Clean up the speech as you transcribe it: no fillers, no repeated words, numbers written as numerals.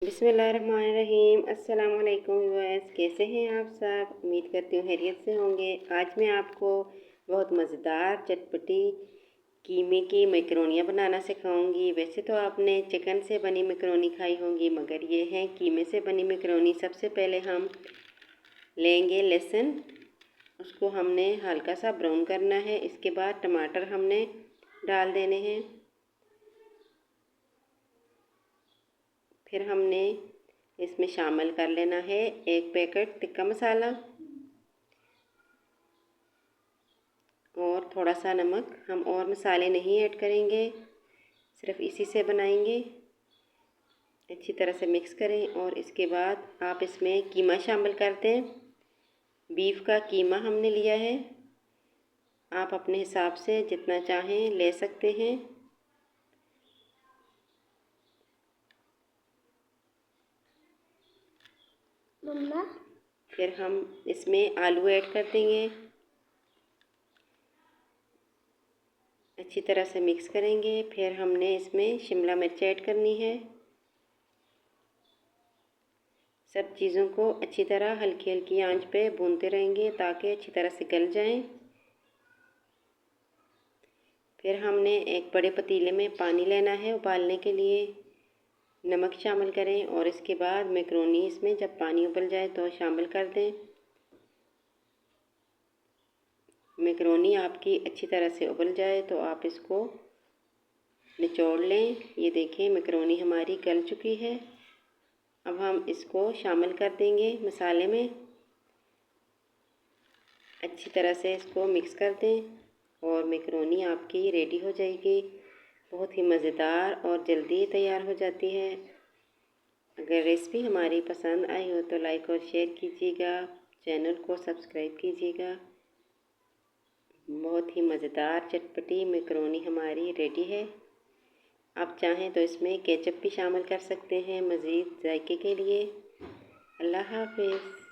बिस्मिल्लाहिर्रहमानिर्रहीम। अस्सलाम वालेकुम व्यूअर्स, कैसे हैं आप सब? उम्मीद करती हूँ खैरियत से होंगे। आज मैं आपको बहुत मज़ेदार चटपटी कीमे की मैकरोनियाँ बनाना सिखाऊंगी। वैसे तो आपने चिकन से बनी मैकरोनी खाई होंगी, मगर ये है कीमे से बनी मैकरोनी। सबसे पहले हम लेंगे लहसुन, उसको हमने हल्का सा ब्राउन करना है। इसके बाद टमाटर हमने डाल देने हैं। फिर हमने इसमें शामिल कर लेना है 1 पैकेट टिक्का मसाला और थोड़ा सा नमक। हम और मसाले नहीं ऐड करेंगे, सिर्फ इसी से बनाएंगे। अच्छी तरह से मिक्स करें और इसके बाद आप इसमें कीमा शामिल कर दें। बीफ का कीमा हमने लिया है, आप अपने हिसाब से जितना चाहें ले सकते हैं। मम्मा, फिर हम इसमें आलू ऐड कर देंगे। अच्छी तरह से मिक्स करेंगे। फिर हमने इसमें शिमला मिर्च ऐड करनी है। सब चीज़ों को अच्छी तरह हल्की हल्की आंच पे भूनते रहेंगे ताकि अच्छी तरह से गल जाएं। फिर हमने एक बड़े पतीले में पानी लेना है उबालने के लिए। नमक शामिल करें और इसके बाद मैकरोनी इसमें जब पानी उबल जाए तो शामिल कर दें। मैकरोनी आपकी अच्छी तरह से उबल जाए तो आप इसको निचोड़ लें। ये देखें मैकरोनी हमारी गल चुकी है। अब हम इसको शामिल कर देंगे मसाले में। अच्छी तरह से इसको मिक्स कर दें और मैकरोनी आपकी रेडी हो जाएगी। बहुत ही मज़ेदार और जल्दी तैयार हो जाती है। अगर रेसिपी हमारी पसंद आई हो तो लाइक और शेयर कीजिएगा, चैनल को सब्सक्राइब कीजिएगा। बहुत ही मज़ेदार चटपटी मैकरोनी हमारी रेडी है। आप चाहें तो इसमें केचप भी शामिल कर सकते हैं मज़ीद जायके के लिए। अल्लाह हाफ़िज़।